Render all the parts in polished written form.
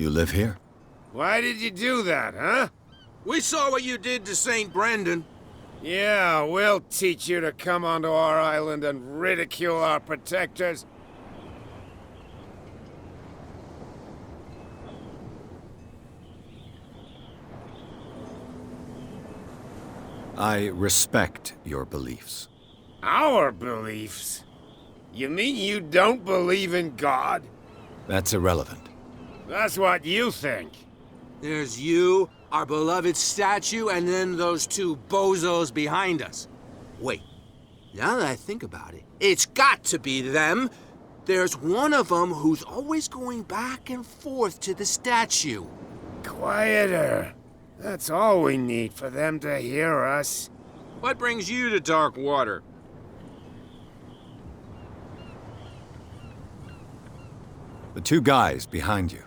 You live here? Why did you do that, huh? We saw what you did to St. Brendan. Yeah, we'll teach you to come onto our island and ridicule our protectors. I respect your beliefs. Our beliefs? You mean you don't believe in God? That's irrelevant. That's what you think. There's you, our beloved statue, and then those two bozos behind us. Wait, now that I think about it, it's got to be them. There's one of them who's always going back and forth to the statue. Quieter. That's all we need for them to hear us. What brings you to dark water? The two guys behind you.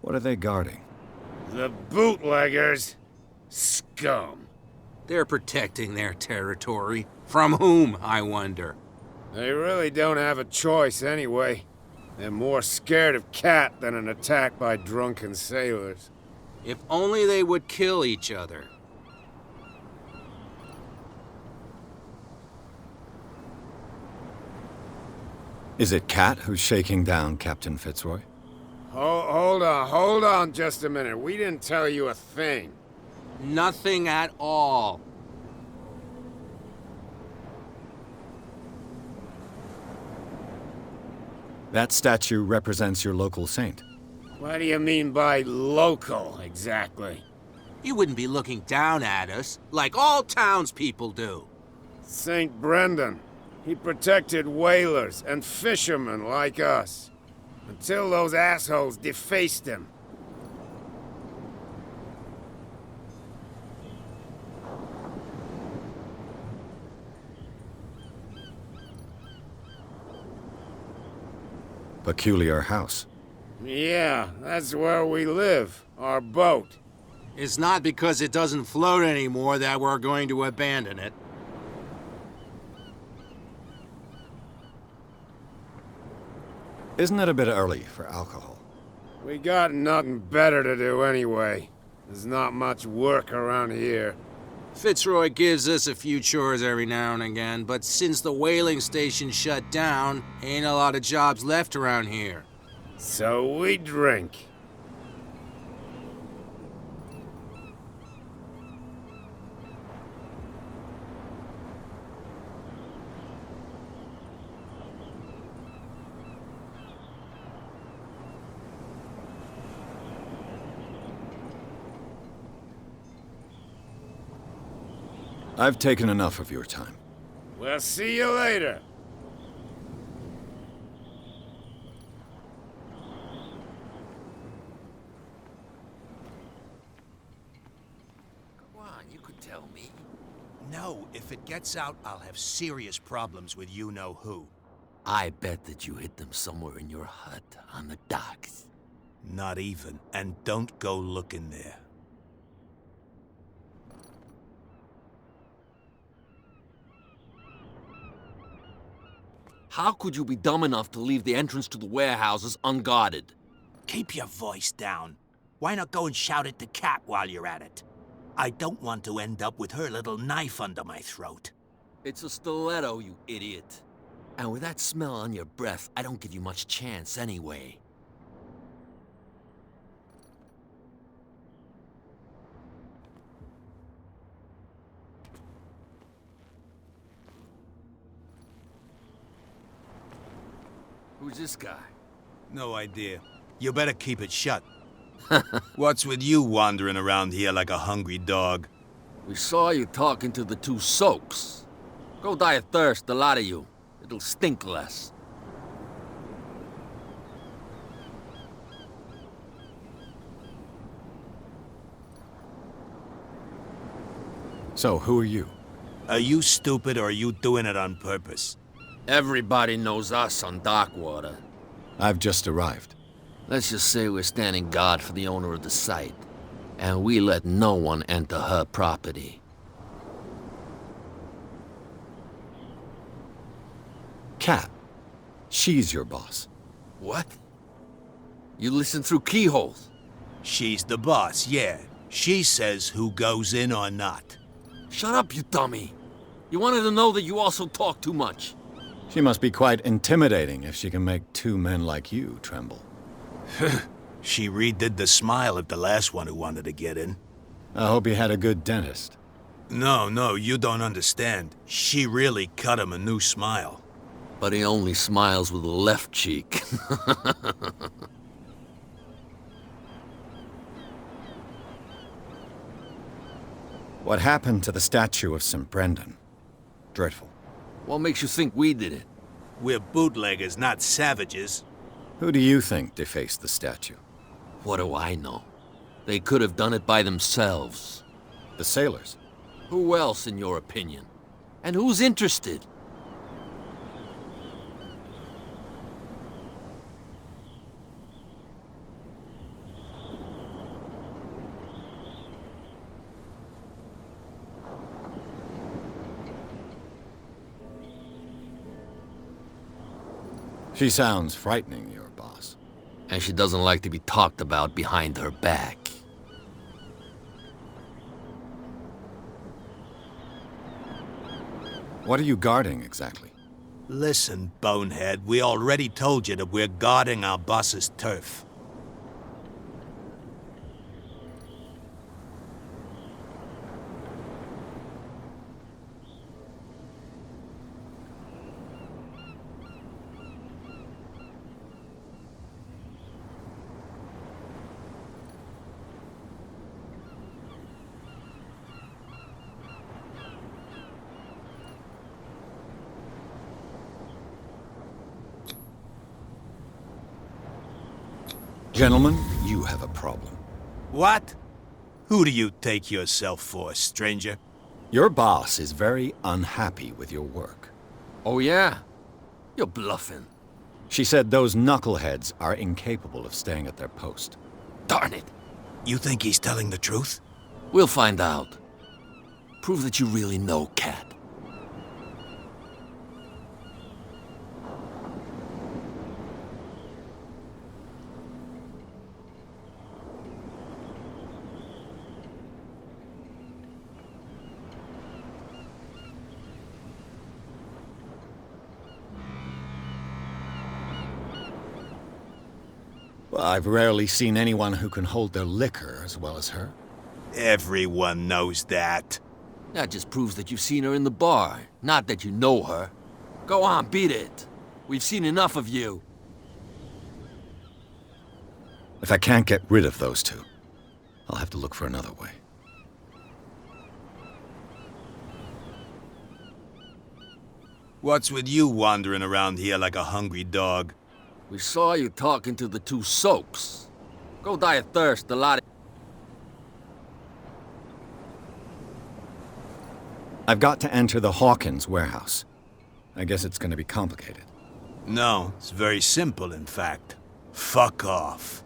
What are they guarding? The bootleggers. Scum. They're protecting their territory. From whom, I wonder? They really don't have a choice anyway. They're more scared of Cat than an attack by drunken sailors. If only they would kill each other. Is it Cat who's shaking down Captain Fitzroy? Hold on just a minute. We didn't tell you a thing. Nothing at all. That statue represents your local saint. What do you mean by local, exactly? You wouldn't be looking down at us, like all townspeople do. St. Brendan. He protected whalers and fishermen like us. Until those assholes defaced him. Peculiar house. Yeah, that's where we live. Our boat. It's not because it doesn't float anymore that we're going to abandon it. Isn't it a bit early for alcohol? We got nothing better to do anyway. There's not much work around here. Fitzroy gives us a few chores every now and again, but since the whaling station shut down, ain't a lot of jobs left around here. So we drink. I've taken enough of your time. We'll see you later. Come on, you could tell me. No, if it gets out, I'll have serious problems with you-know-who. I bet that you hid them somewhere in your hut on the docks. Not even, and don't go looking there. How could you be dumb enough to leave the entrance to the warehouses unguarded? Keep your voice down. Why not go and shout at the cat while you're at it? I don't want to end up with her little knife under my throat. It's a stiletto, you idiot. And with that smell on your breath, I don't give you much chance anyway. Who's this guy? No idea. You better keep it shut. What's with you wandering around here like a hungry dog? We saw you talking to the two soaks. Go die of thirst, the lot of you. It'll stink less. So, who are you? Are you stupid or are you doing it on purpose? Everybody knows us on Darkwater. I've just arrived. Let's just say we're standing guard for the owner of the site. And we let no one enter her property. Cat. She's your boss. What? You listen through keyholes. She's the boss, yeah. She says who goes in or not. Shut up, you dummy. You wanted to know that you also talk too much. She must be quite intimidating if she can make two men like you tremble. She redid the smile at the last one who wanted to get in. I hope he had a good dentist. No, you don't understand. She really cut him a new smile. But he only smiles with the left cheek. What happened to the statue of St. Brendan? Dreadful. What makes you think we did it? We're bootleggers, not savages. Who do you think defaced the statue? What do I know? They could have done it by themselves. The sailors? Who else, in your opinion? And who's interested? She sounds frightening, your boss. And she doesn't like to be talked about behind her back. What are you guarding, exactly? Listen, bonehead, we already told you that we're guarding our boss's turf. Gentlemen, you have a problem. What? Who do you take yourself for, stranger? Your boss is very unhappy with your work. Oh yeah? You're bluffing. She said those knuckleheads are incapable of staying at their post. Darn it. You think he's telling the truth? We'll find out. Prove that you really know Cat. Well, I've rarely seen anyone who can hold their liquor as well as her. Everyone knows that. That just proves that you've seen her in the bar, not that you know her. Go on, beat it. We've seen enough of you. If I can't get rid of those two, I'll have to look for another way. What's with you wandering around here like a hungry dog? We saw you talking to the two soaks. Go die of thirst, a lot. I've got to enter the Hawkins warehouse. I guess it's going to be complicated. No, it's very simple, in fact. Fuck off.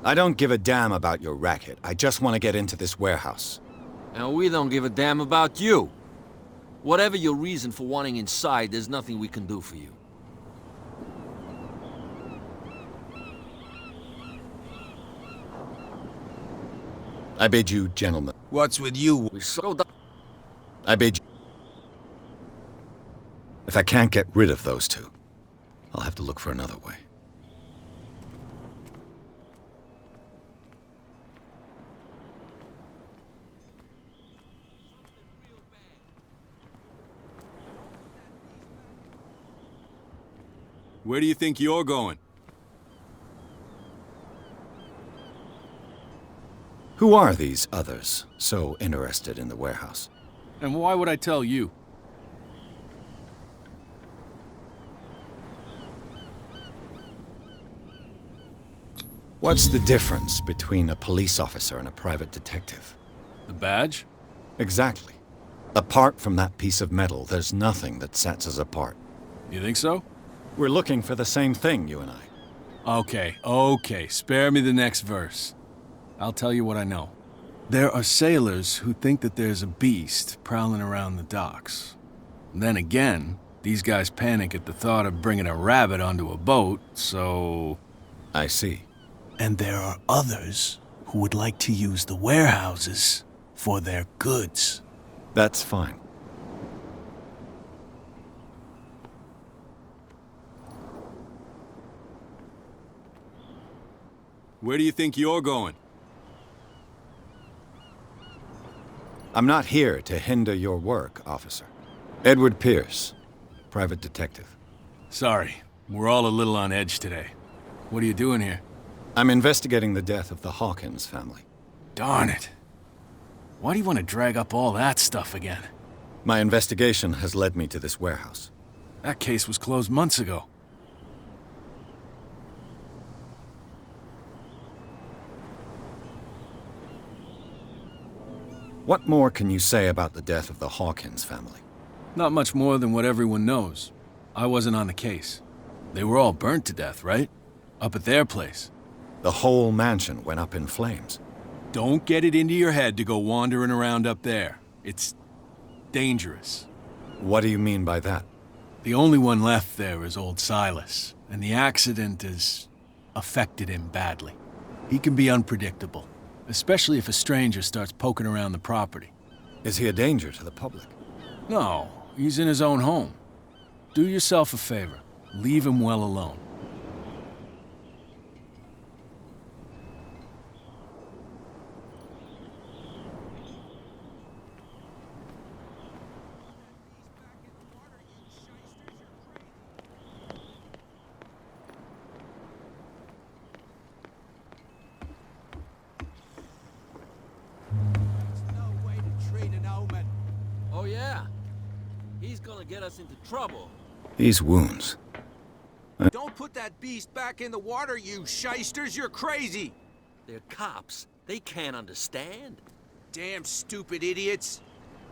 I don't give a damn about your racket. I just want to get into this warehouse. And we don't give a damn about you. Whatever your reason for wanting inside, there's nothing we can do for you. I bid you, gentlemen. What's with you? We saw the... I bid you. If I can't get rid of those two, I'll have to look for another way. Where do you think you're going? Who are these others so interested in the warehouse? And why would I tell you? What's the difference between a police officer and a private detective? The badge? Exactly. Apart from that piece of metal, there's nothing that sets us apart. You think so? We're looking for the same thing, you and I. Okay, spare me the next verse. I'll tell you what I know. There are sailors who think that there's a beast prowling around the docks. Then again, these guys panic at the thought of bringing a rabbit onto a boat, so... I see. And there are others who would like to use the warehouses for their goods. That's fine. Where do you think you're going? I'm not here to hinder your work, officer. Edward Pierce, private detective. Sorry, we're all a little on edge today. What are you doing here? I'm investigating the death of the Hawkins family. Darn it. Why do you want to drag up all that stuff again? My investigation has led me to this warehouse. That case was closed months ago. What more can you say about the death of the Hawkins family? Not much more than what everyone knows. I wasn't on the case. They were all burnt to death, right? Up at their place. The whole mansion went up in flames. Don't get it into your head to go wandering around up there. It's dangerous. What do you mean by that? The only one left there is old Silas, and the accident has affected him badly. He can be unpredictable, especially if a stranger starts poking around the property. Is he a danger to the public? No, he's in his own home. Do yourself a favor. Leave him well alone. Oh yeah? He's gonna get us into trouble. These wounds. Don't put that beast back in the water, you shysters. You're crazy. They're cops. They can't understand. Damn stupid idiots.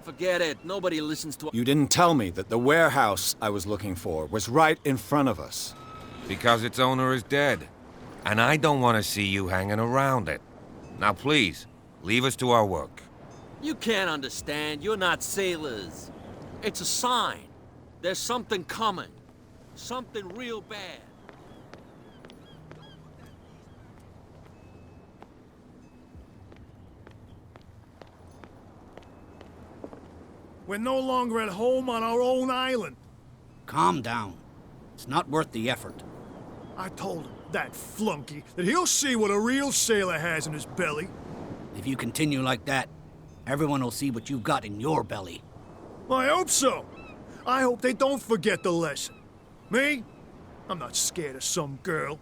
Forget it. Nobody listens to... You didn't tell me that the warehouse I was looking for was right in front of us. Because its owner is dead. And I don't want to see you hanging around it. Now please, leave us to our work. You can't understand. You're not sailors. It's a sign. There's something coming. Something real bad. We're no longer at home on our own island. Calm down. It's not worth the effort. I told him, that flunky, that he'll see what a real sailor has in his belly. If you continue like that, everyone will see what you've got in your belly. I hope so. I hope they don't forget the lesson. Me? I'm not scared of some girl.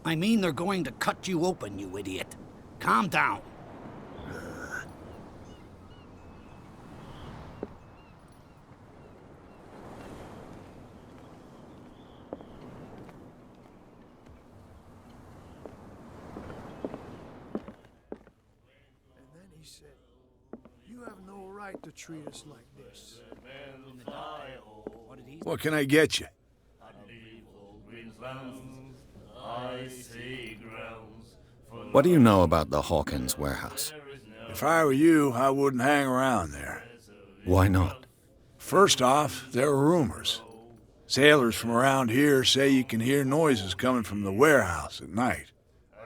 I mean they're going to cut you open, you idiot. Calm down. And then he said, you have no right to treat us like this. What can I get you? What do you know about the Hawkins warehouse? If I were you, I wouldn't hang around there. Why not? First off, there are rumors. Sailors from around here say you can hear noises coming from the warehouse at night.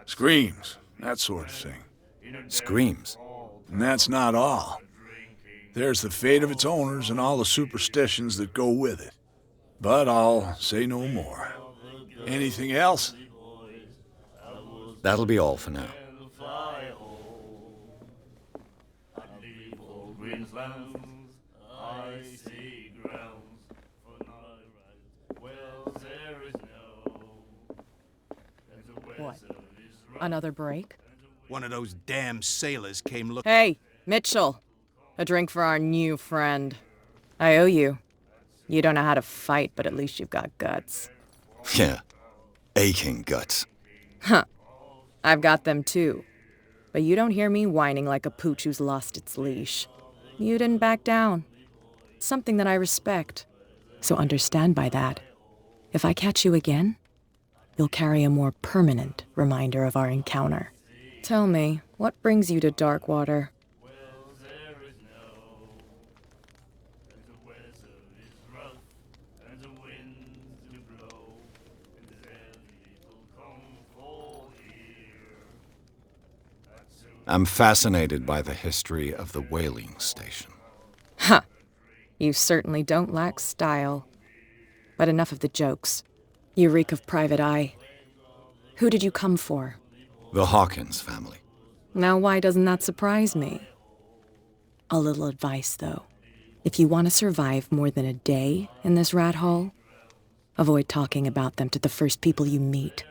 Screams, that sort of thing. Screams? And that's not all. There's the fate of its owners and all the superstitions that go with it. But I'll say no more. Anything else? That'll be all for now. What? Another break? One of those damn sailors came looking... Hey, Mitchell. A drink for our new friend. I owe you. You don't know how to fight, but at least you've got guts. Yeah. Aching guts. Huh. I've got them too. But you don't hear me whining like a pooch who's lost its leash. You didn't back down. Something that I respect. So understand by that. If I catch you again, you'll carry a more permanent reminder of our encounter. Tell me, what brings you to Darkwater? I'm fascinated by the history of the whaling station. Ha! You certainly don't lack style. But enough of the jokes. You reek of private eye. Who did you come for? The Hawkins family. Now why doesn't that surprise me? A little advice, though. If you want to survive more than a day in this rat hole, avoid talking about them to the first people you meet.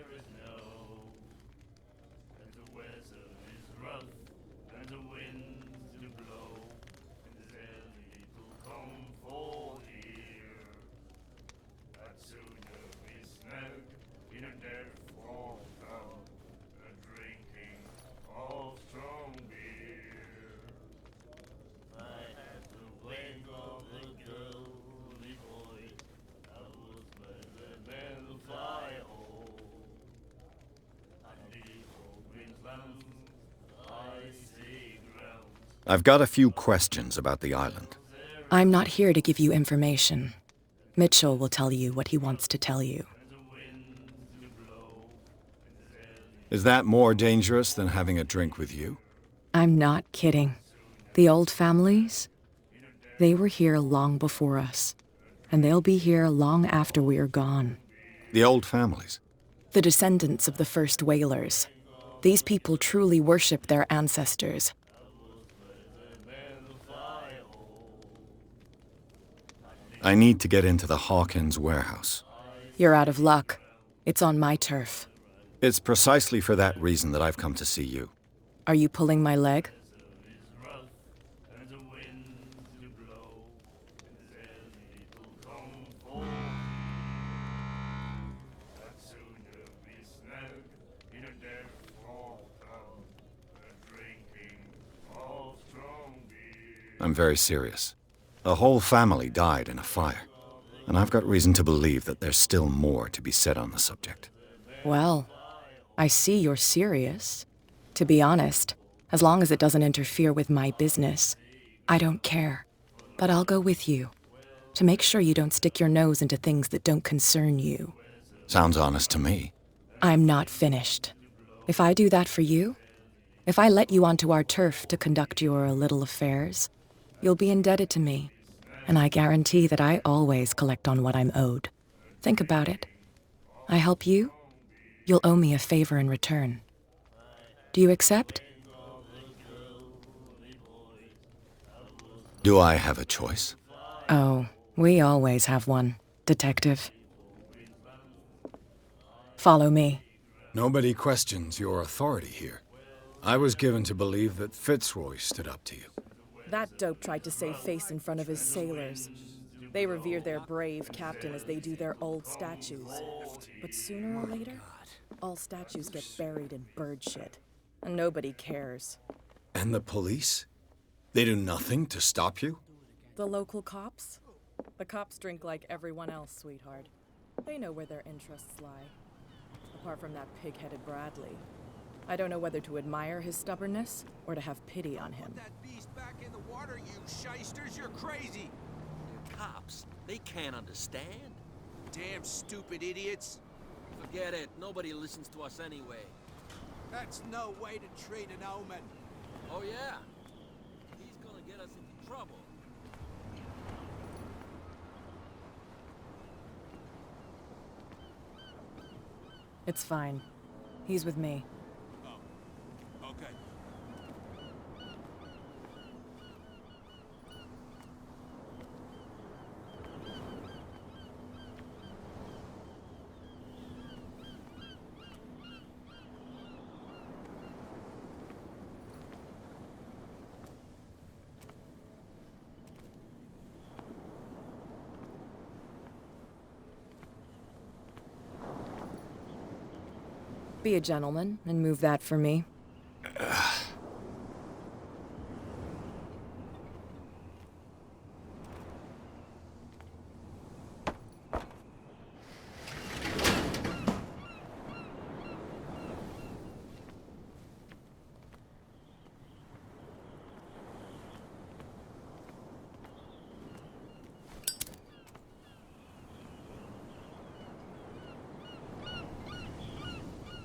I've got a few questions about the island. I'm not here to give you information. Mitchell will tell you what he wants to tell you. Is that more dangerous than having a drink with you? I'm not kidding. The old families, they were here long before us, and they'll be here long after we are gone. The old families? The descendants of the first whalers. These people truly worship their ancestors. I need to get into the Hawkins warehouse. You're out of luck. It's on my turf. It's precisely for that reason that I've come to see you. Are you pulling my leg? I'm very serious. The whole family died in a fire, and I've got reason to believe that there's still more to be said on the subject. Well, I see you're serious. To be honest, as long as it doesn't interfere with my business, I don't care. But I'll go with you, to make sure you don't stick your nose into things that don't concern you. Sounds honest to me. I'm not finished. If I do that for you, if I let you onto our turf to conduct your little affairs, you'll be indebted to me, and I guarantee that I always collect on what I'm owed. Think about it. I help you, you'll owe me a favor in return. Do you accept? Do I have a choice? Oh, we always have one, Detective. Follow me. Nobody questions your authority here. I was given to believe that Fitzroy stood up to you. That dope tried to save face in front of his sailors. They revere their brave captain as they do their old statues. But sooner or later, all statues get buried in bird shit. And nobody cares. And the police? They do nothing to stop you? The local cops? The cops drink like everyone else, sweetheart. They know where their interests lie. Apart from that pig-headed Bradley. I don't know whether to admire his stubbornness or to have pity on him. Put that beast back in the water, you shysters! You're crazy! The cops, they can't understand. Damn stupid idiots! Forget it. Nobody listens to us anyway. That's no way to treat an omen. Oh, yeah? He's gonna get us into trouble. It's fine. He's with me. Okay. Be a gentleman and move that for me.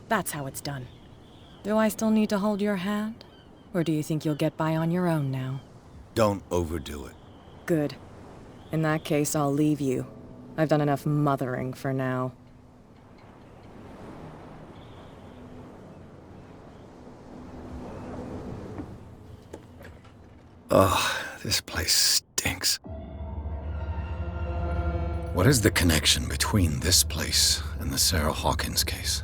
That's how it's done. Do I still need to hold your hand? Or do you think you'll get by on your own now? Don't overdo it. Good. In that case, I'll leave you. I've done enough mothering for now. Ugh, this place stinks. What is the connection between this place and the Sarah Hawkins case?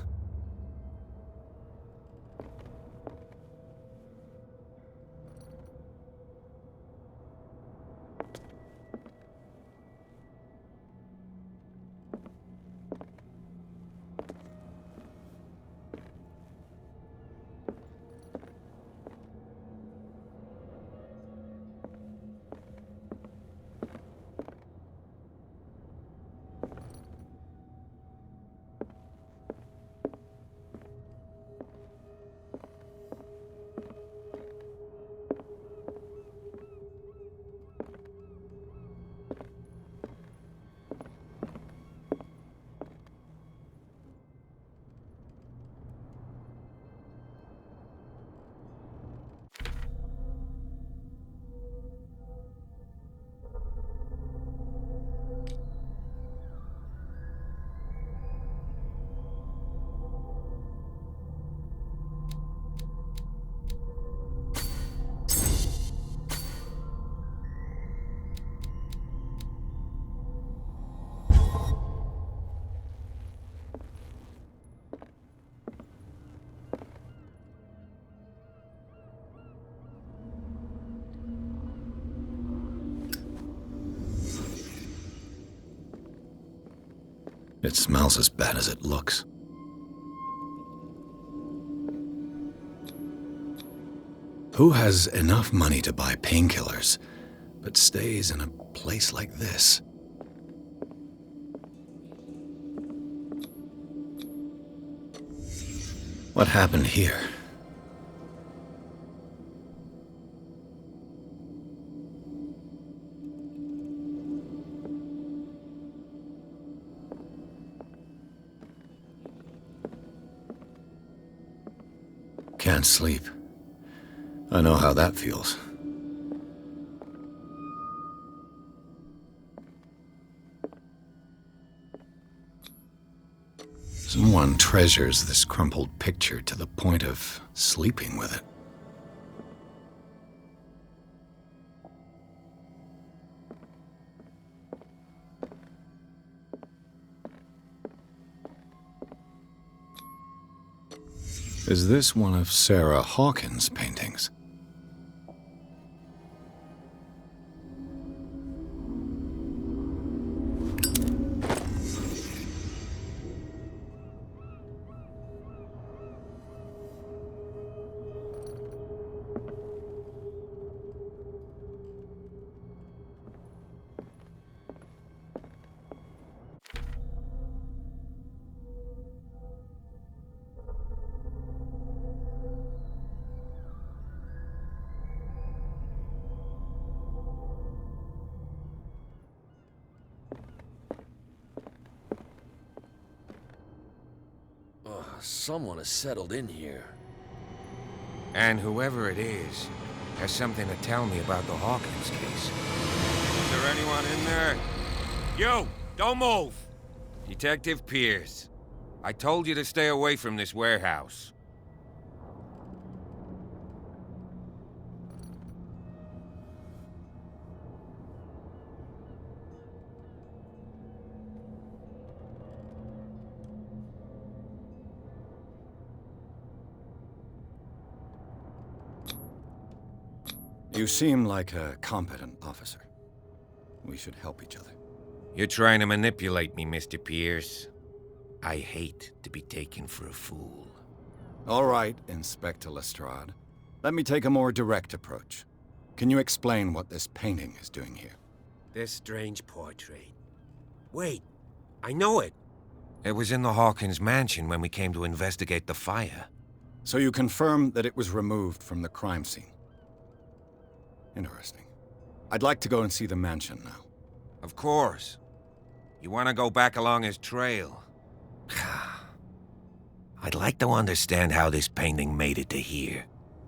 It smells as bad as it looks. Who has enough money to buy painkillers, but stays in a place like this? What happened here? Can't sleep. I know how that feels. Someone treasures this crumpled picture to the point of sleeping with it. Is this one of Sarah Hawkins' paintings? Someone has settled in here. And whoever it is has something to tell me about the Hawkins case. Is there anyone in there? You! Don't move! Detective Pierce. I told you to stay away from this warehouse. You seem like a competent officer. We should help each other. You're trying to manipulate me, Mr. Pierce. I hate to be taken for a fool. All right, Inspector Lestrade. Let me take a more direct approach. Can you explain what this painting is doing here? This strange portrait. Wait, I know it. It was in the Hawkins mansion when we came to investigate the fire. So you confirm that it was removed from the crime scene? Interesting. I'd like to go and see the mansion now. Of course. You want to go back along his trail? I'd like to understand how this painting made it to here.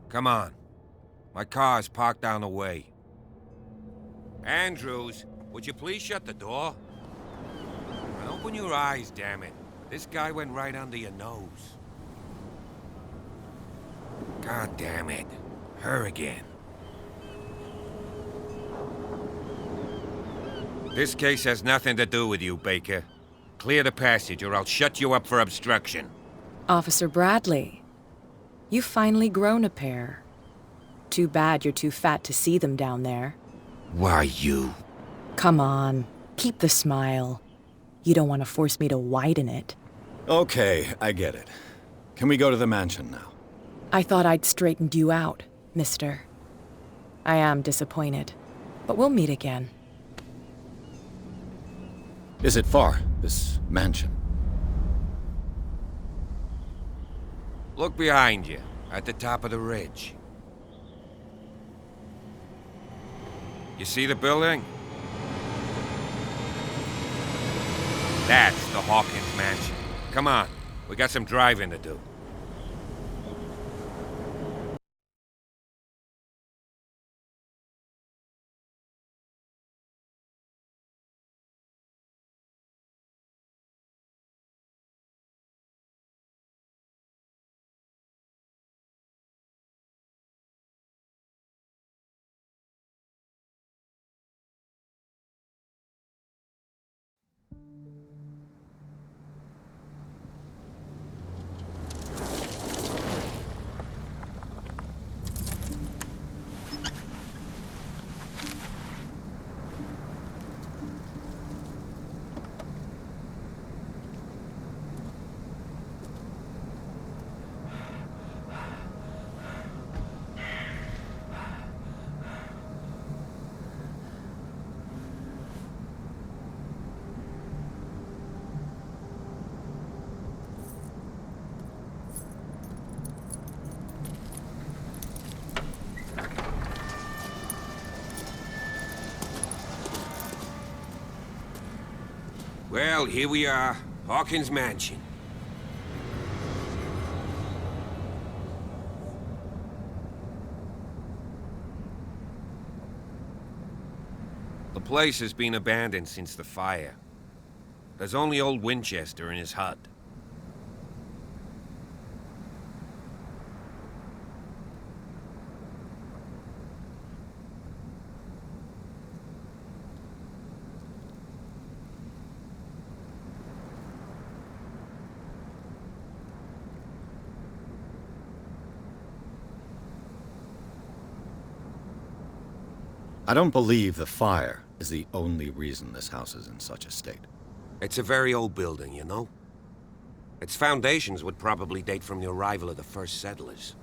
Come on. My car's parked down the way. Andrews, would you please shut the door? And open your eyes, damn it. This guy went right under your nose. God damn it. Her again. This case has nothing to do with you, Baker. Clear the passage or I'll shut you up for obstruction. Officer Bradley, you've finally grown a pair. Too bad you're too fat to see them down there. Why, you? Come on, keep the smile. You don't want to force me to widen it. Okay, I get it. Can we go to the mansion now? I thought I'd straightened you out, mister. I am disappointed, but we'll meet again. Is it far, this mansion? Look behind you, at the top of the ridge. You see the building? That's the Hawkins mansion. Come on, we got some driving to do. Well, here we are, Hawkins Mansion. The place has been abandoned since the fire. There's only old Winchester in his hut. I don't believe the fire is the only reason this house is in such a state. It's a very old building, you know? Its foundations would probably date from the arrival of the first settlers.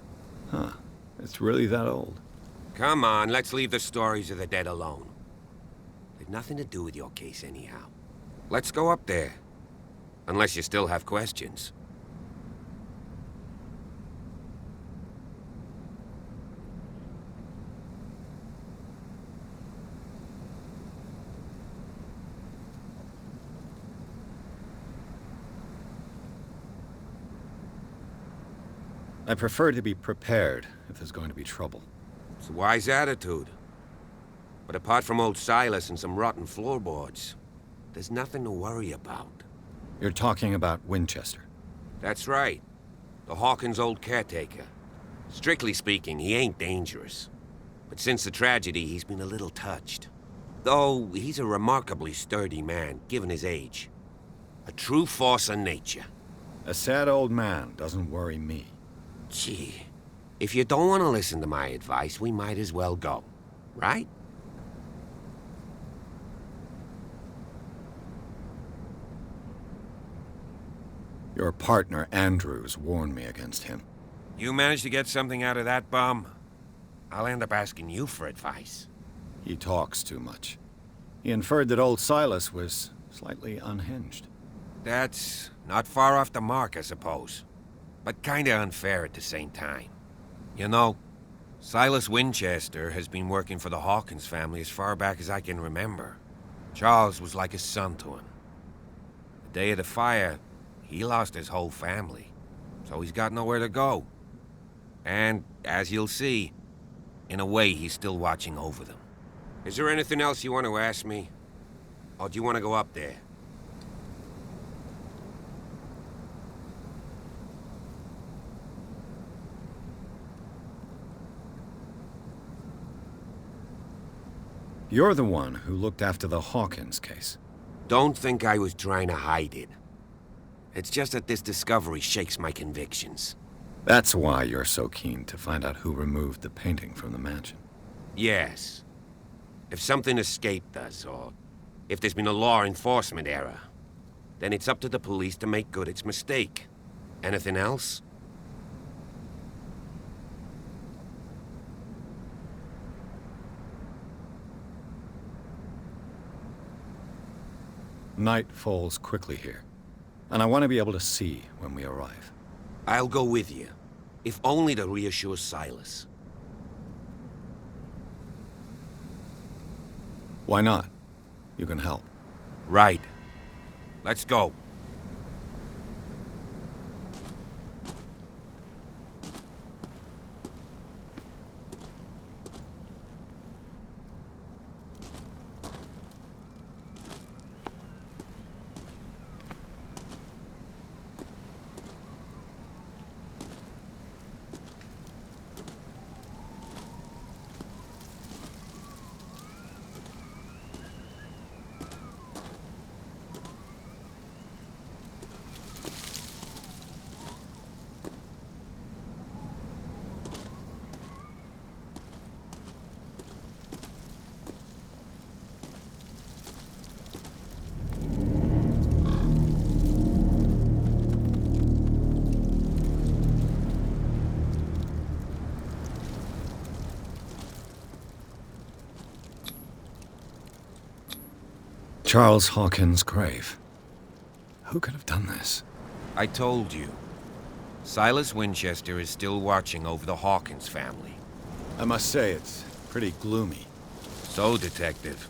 Huh. It's really that old. Come on, let's leave the stories of the dead alone. They've nothing to do with your case anyhow. Let's go up there. Unless you still have questions. I prefer to be prepared if there's going to be trouble. It's a wise attitude. But apart from old Silas and some rotten floorboards, there's nothing to worry about. You're talking about Winchester? That's right. The Hawkins' old caretaker. Strictly speaking, he ain't dangerous. But since the tragedy, he's been a little touched. Though, he's a remarkably sturdy man, given his age. A true force of nature. A sad old man doesn't worry me. Gee, if you don't want to listen to my advice, we might as well go, right? Your partner, Andrews, warned me against him. You managed to get something out of that bum? I'll end up asking you for advice. He talks too much. He inferred that old Silas was slightly unhinged. That's not far off the mark, I suppose. But kinda unfair at the same time. You know, Silas Winchester has been working for the Hawkins family as far back as I can remember. Charles was like a son to him. The day of the fire, he lost his whole family, so he's got nowhere to go. And, as you'll see, In a way, he's still watching over them. Is there anything else you want to ask me? Or do you want to go up there? You're the one who looked after the Hawkins case. Don't think I was trying to hide it. It's just that this discovery shakes my convictions. That's why you're so keen to find out who removed the painting from the mansion. Yes. If something escaped us, or if there's been a law enforcement error, then it's up to the police to make good its mistake. Anything else? Night falls quickly here, and I want to be able to see when we arrive. I'll go with you, if only to reassure Silas. Why not? You can help. Right. Let's go. Charles Hawkins' grave. Who could have done this? I told you. Silas Winchester is still watching over the Hawkins family. I must say, it's pretty gloomy. So, Detective,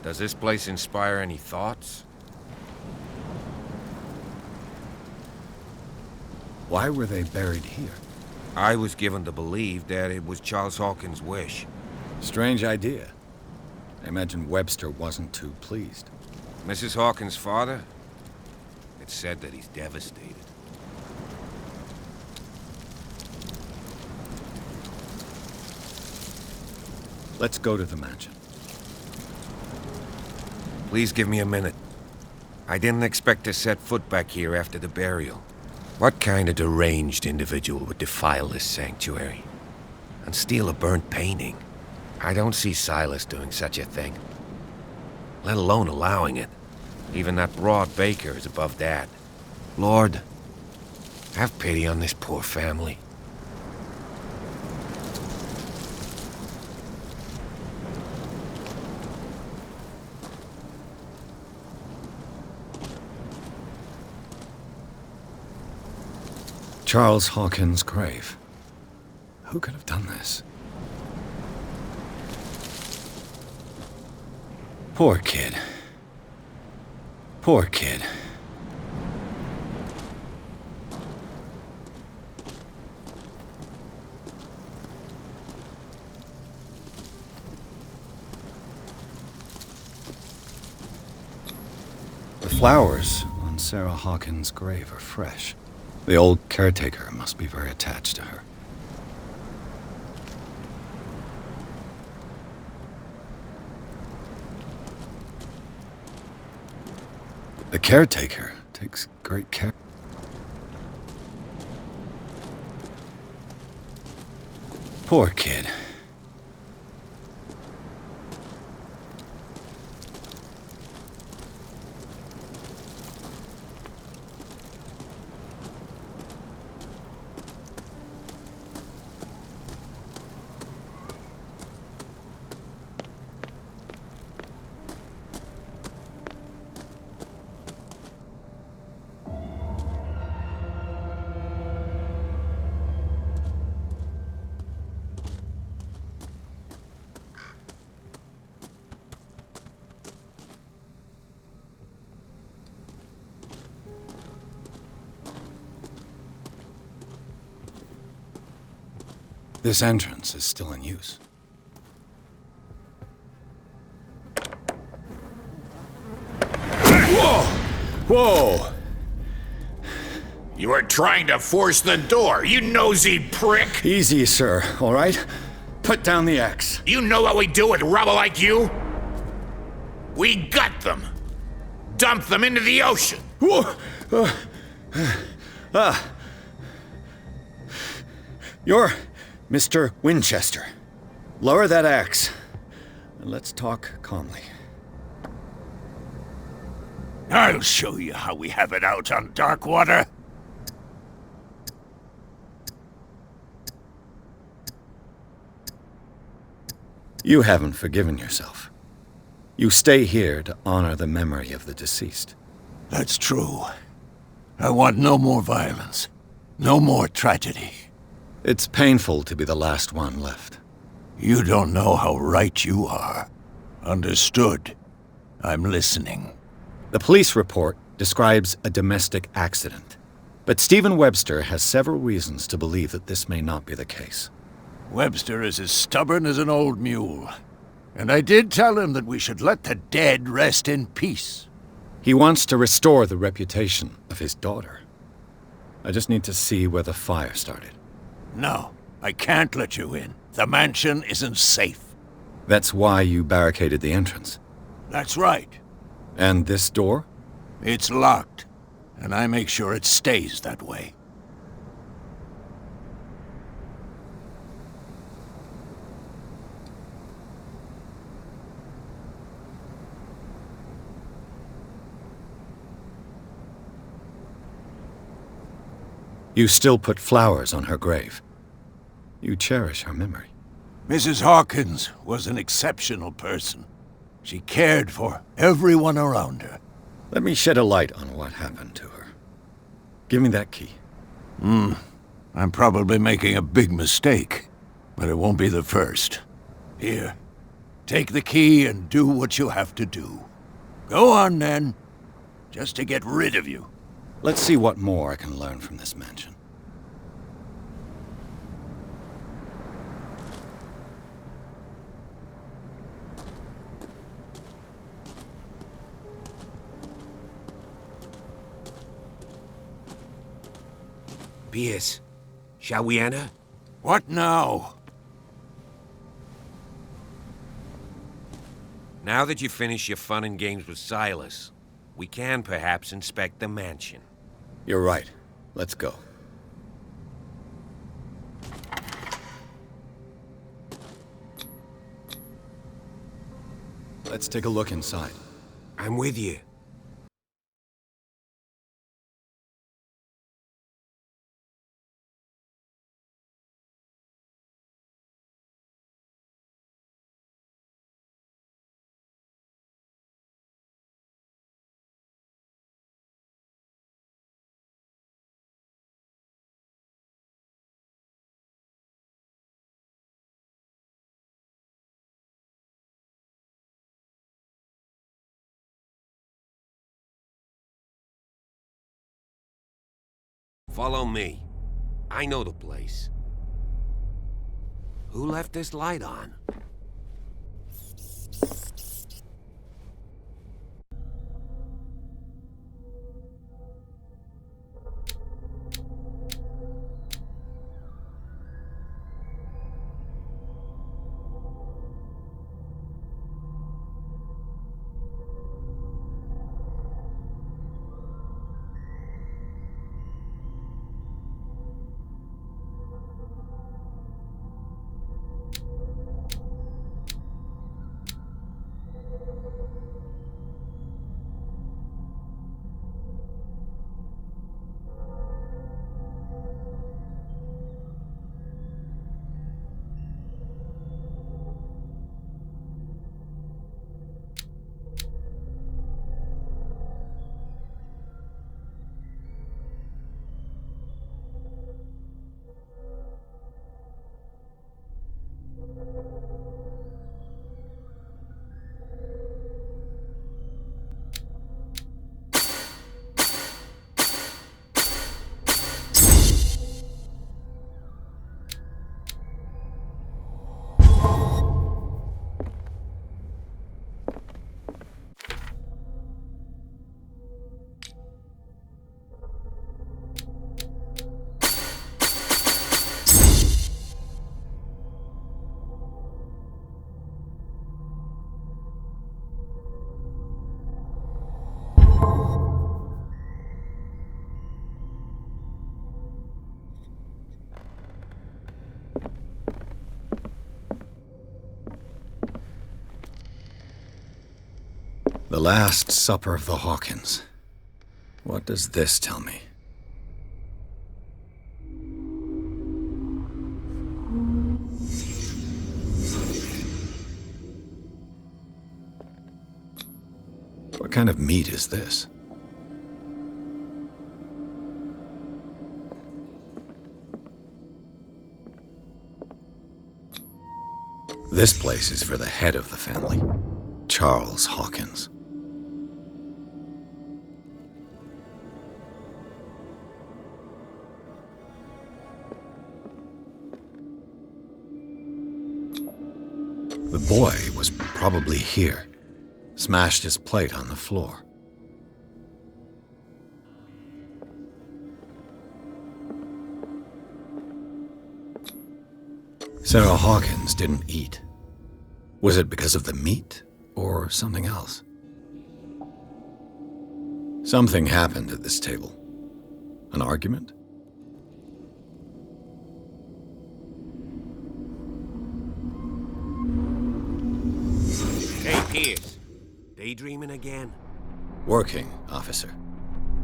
does this place inspire any thoughts? Why were they buried here? I was given to believe that it was Charles Hawkins' wish. Strange idea. I imagine Webster wasn't too pleased. Mrs. Hawkins' father? It's said that he's devastated. Let's go to the mansion. Please give me a minute. I didn't expect to set foot back here after the burial. What kind of deranged individual would defile this sanctuary and steal a burnt painting? I don't see Silas doing such a thing, let alone allowing it. Even that broad baker is above that. Lord, have pity on this poor family. Charles Hawkins' grave. Who could have done this? Poor kid. Poor kid. The flowers on Sarah Hawkins' grave are fresh. The old caretaker must be very attached to her. The caretaker takes great care. Poor kid. This entrance is still in use. Whoa! Whoa! You are trying to force the door, you nosy prick! Easy, sir, all right? Put down the axe. You know what we do with rubble like you? We gut them. Dump them into the ocean. Whoa! You're Mr. Winchester. Lower that axe, and let's talk calmly. I'll show you how we have it out on Darkwater. You haven't forgiven yourself. You stay here to honor the memory of the deceased. That's true. I want no more violence. No more tragedy. It's painful to be the last one left. You don't know how right you are. Understood. I'm listening. The police report describes a domestic accident, but Stephen Webster has several reasons to believe that this may not be the case. Webster is as stubborn as an old mule. And I did tell him that we should let the dead rest in peace. He wants to restore the reputation of his daughter. I just need to see where the fire started. No, I can't let you in. The mansion isn't safe. That's why you barricaded the entrance. That's right. And this door? It's locked, and I make sure it stays that way. You still put flowers on her grave. You cherish her memory. Mrs. Hawkins was an exceptional person. She cared for everyone around her. Let me shed a light on what happened to her. Give me that key. I'm probably making a big mistake, but it won't be the first. Here, take the key and do what you have to do. Go on, then. Just to get rid of you. Let's see what more I can learn from this mansion. Pierce, shall we enter? What now? Now that you've finished your fun and games with Silas, we can perhaps inspect the mansion. You're right. Let's go. Let's take a look inside. I'm with you. Follow me. I know the place. Who left this light on? The Last Supper of the Hawkins. What does this tell me? What kind of meat is this? This place is for the head of the family, Charles Hawkins. The boy was probably here, smashed his plate on the floor. Sarah Hawkins didn't eat. Was it because of the meat or something else? Something happened at this table. An argument? Hey, Pierce. Daydreaming again? Working, officer.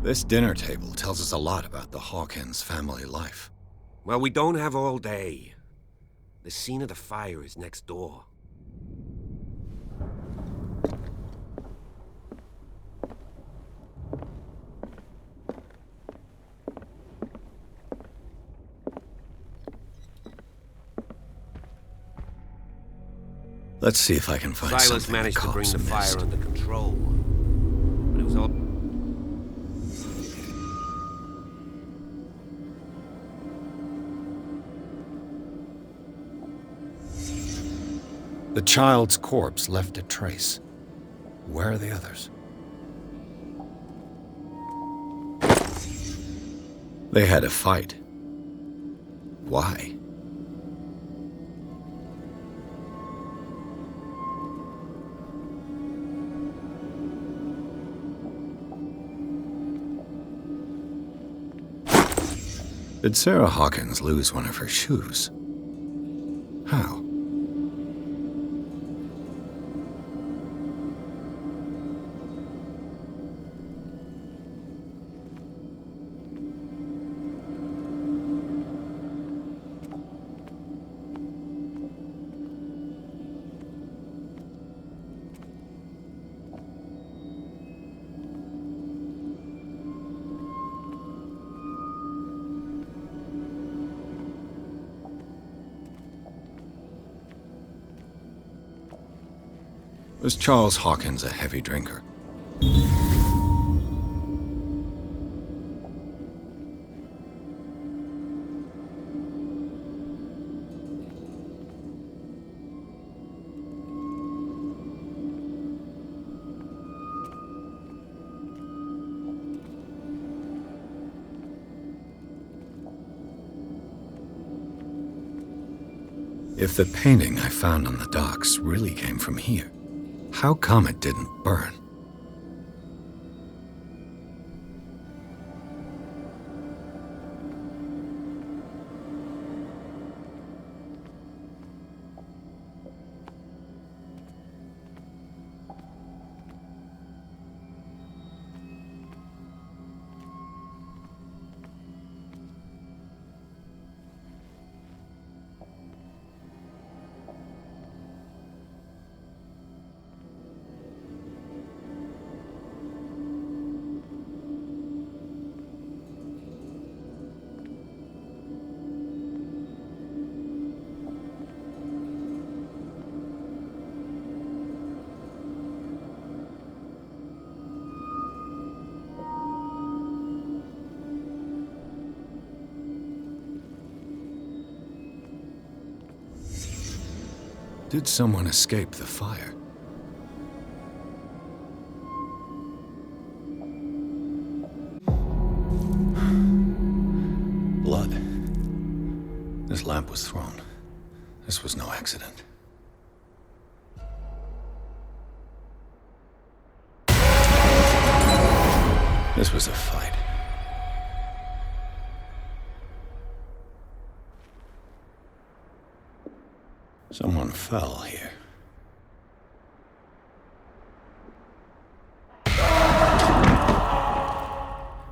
This dinner table tells us a lot about the Hawkins family life. Well, we don't have all day. The scene of the fire is next door. Let's see if I can find Silas something managed to bring the fire missed. under control, but it was all... The child's corpse left a trace. Where are the others? They had a fight. Why? Did Sarah Hawkins lose one of her shoes? How? Was Charles Hawkins a heavy drinker? If the painting I found on the docks really came from here, how come it didn't burn? Did someone escape the fire? Blood. This lamp was thrown. This was no accident. This was a fight. Someone fell here.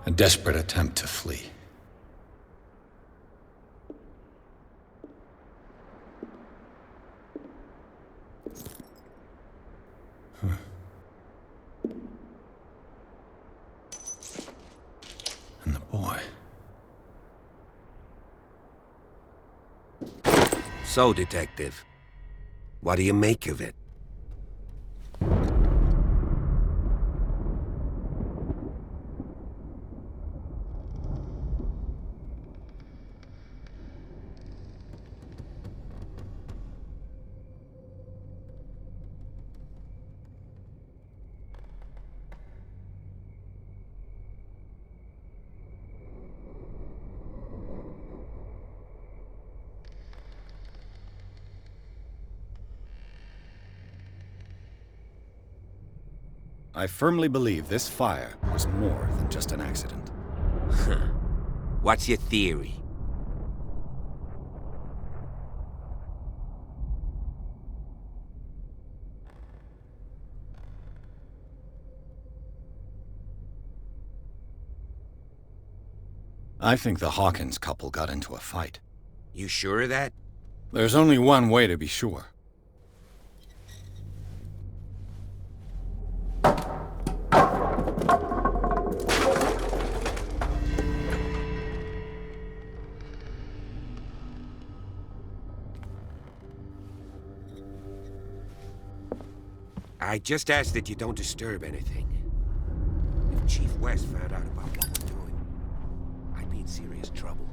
A desperate attempt to flee. And the boy. So, Detective, what do you make of it? I firmly believe this fire was more than just an accident. What's your theory? I think the Hawkins couple got into a fight. You sure of that? There's only one way to be sure. I just ask that you don't disturb anything. If Chief West found out about what we're doing, I'd be in serious trouble.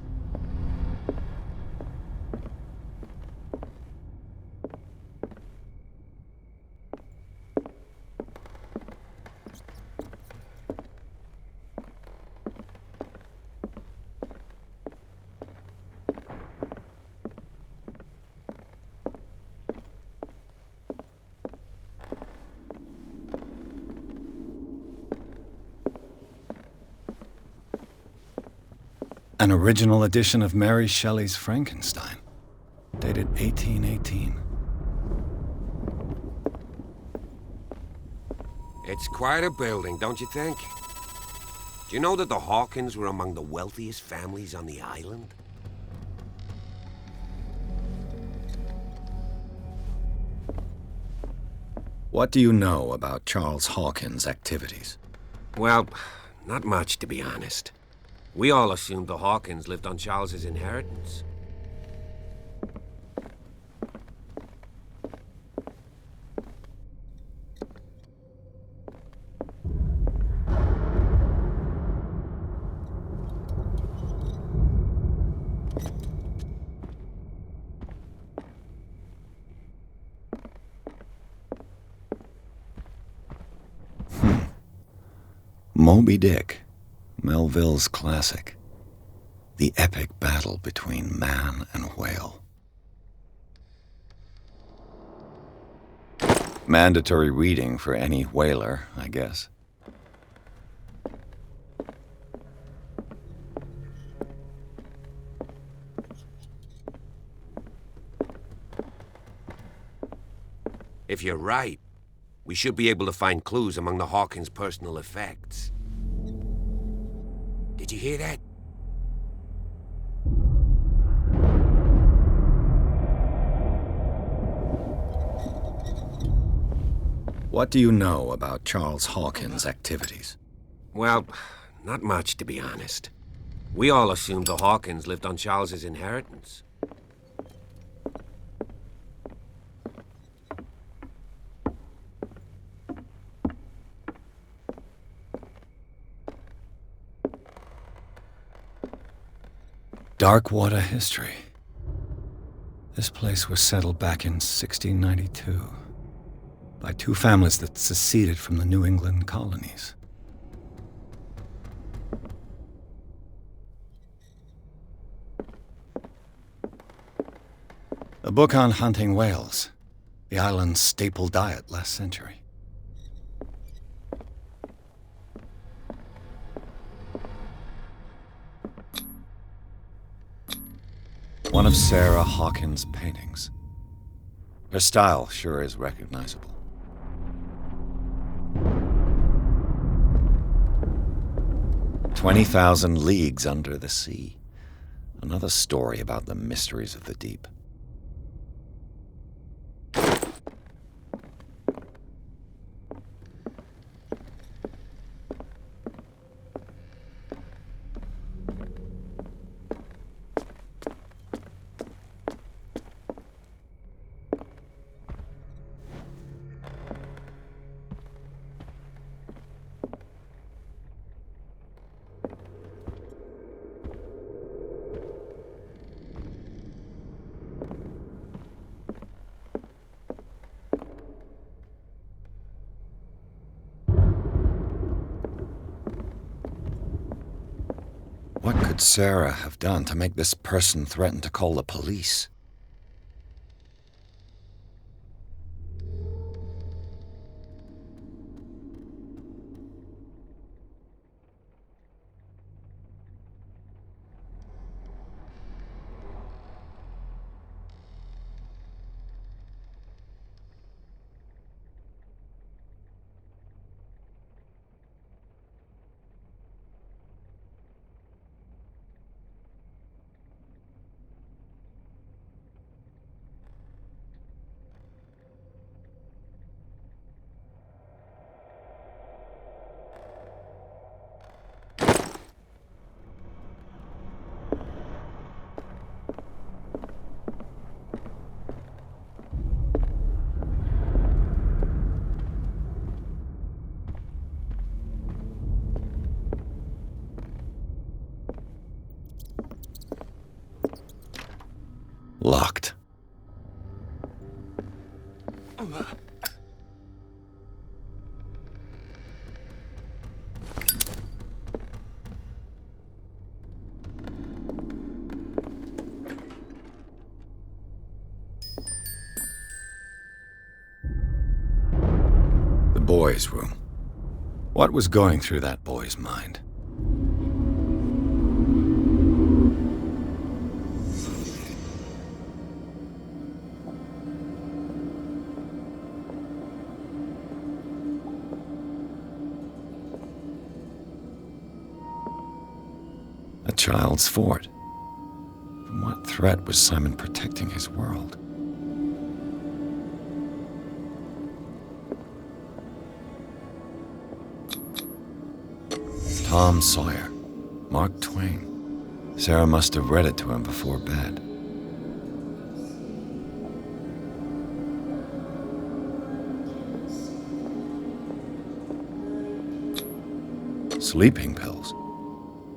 An original edition of Mary Shelley's Frankenstein, dated 1818. It's quite a building, don't you think? Do you know that the Hawkins were among the wealthiest families on the island? What do you know about Charles Hawkins' activities? Well, not much, to be honest. We all assumed the Hawkins lived on Charles's inheritance. Moby Dick, Melville's classic. The epic battle between man and whale. Mandatory reading for any whaler, I guess. If you're right, we should be able to find clues among the Hawkins' personal effects. Did you hear that? What do you know about Charles Hawkins' activities? Well, not much, to be honest. We all assumed the Hawkins lived on Charles's inheritance. Darkwater history. This place was settled back in 1692 by two families that seceded from the New England colonies. A book on hunting whales, the island's staple diet last century. One of Sarah Hawkins' paintings. Her style sure is recognizable. 20,000 leagues under the sea. Another story about the mysteries of the deep. What could Sarah have done to make this person threaten to call the police? Locked. The boys' room. What was going through that boy's mind? A child's fort. From what threat was Simon protecting his world? Tom Sawyer, Mark Twain. Sarah must have read it to him before bed. Sleeping pills.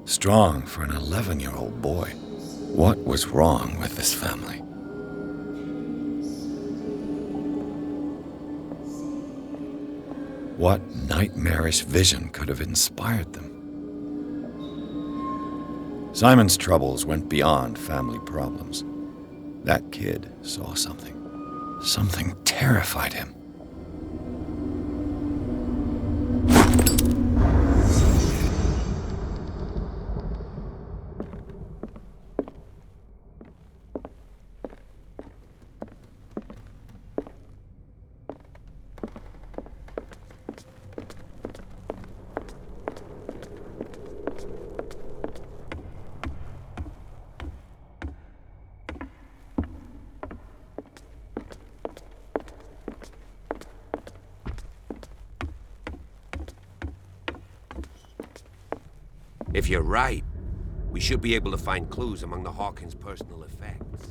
Strong for an 11-year-old boy. What was wrong with this family? What nightmarish vision could have inspired them? Simon's troubles went beyond family problems. That kid saw something. Something terrified him. If you're right, we should be able to find clues among the Hawkins' personal effects.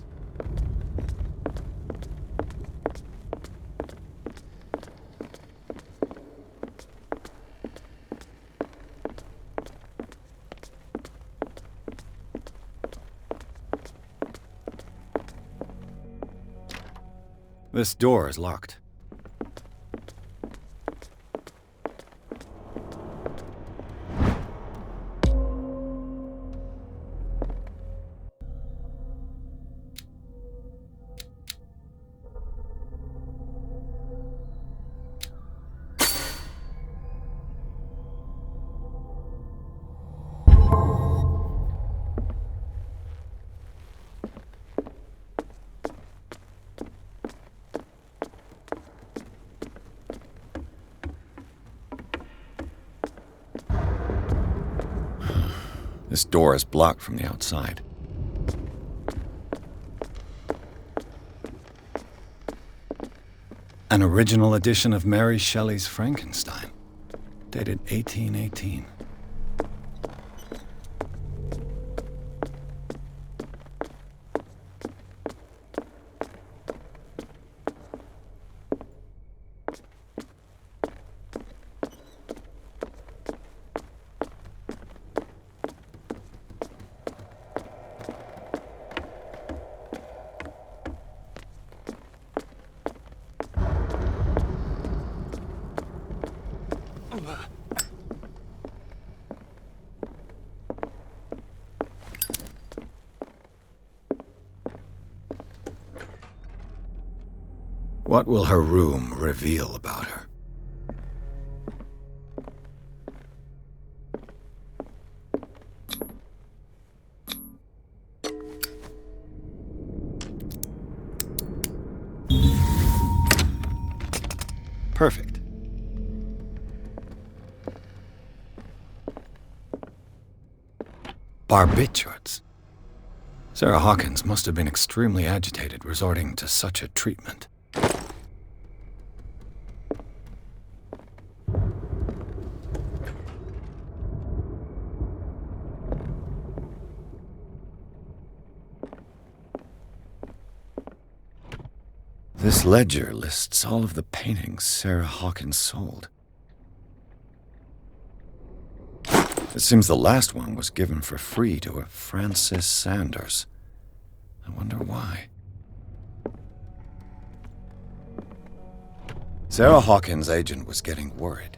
This door is locked. This door is blocked from the outside. An original edition of Mary Shelley's Frankenstein, dated 1818. What will her room reveal about her? Perfect. Barbiturates. Sarah Hawkins must have been extremely agitated resorting to such a treatment. This ledger lists all of the paintings Sarah Hawkins sold. It seems the last one was given for free to a Francis Sanders. I wonder why. Sarah Hawkins' agent was getting worried.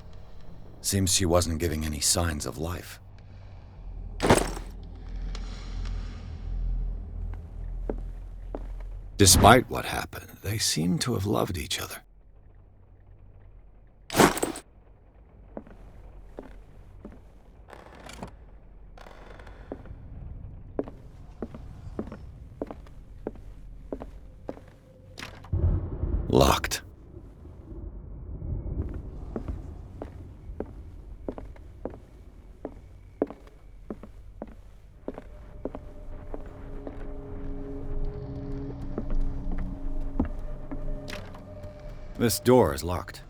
Seems she wasn't giving any signs of life. Despite what happened, they seem to have loved each other. Locked. This door is locked.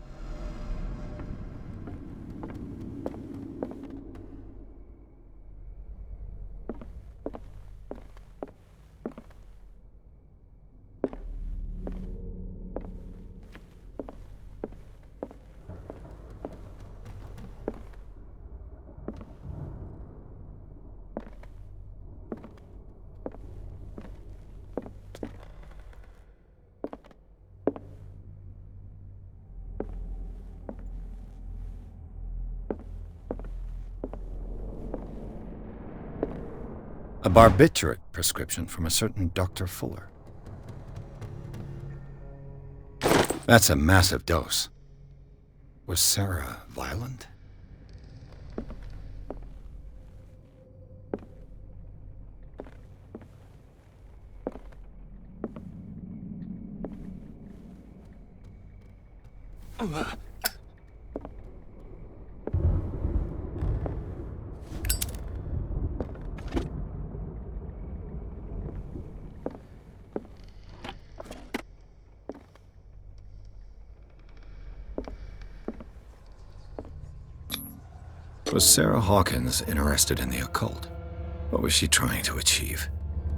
A barbiturate prescription from a certain Dr. Fuller. That's a massive dose. Was Sarah violent? Was Sarah Hawkins interested in the occult? What was she trying to achieve?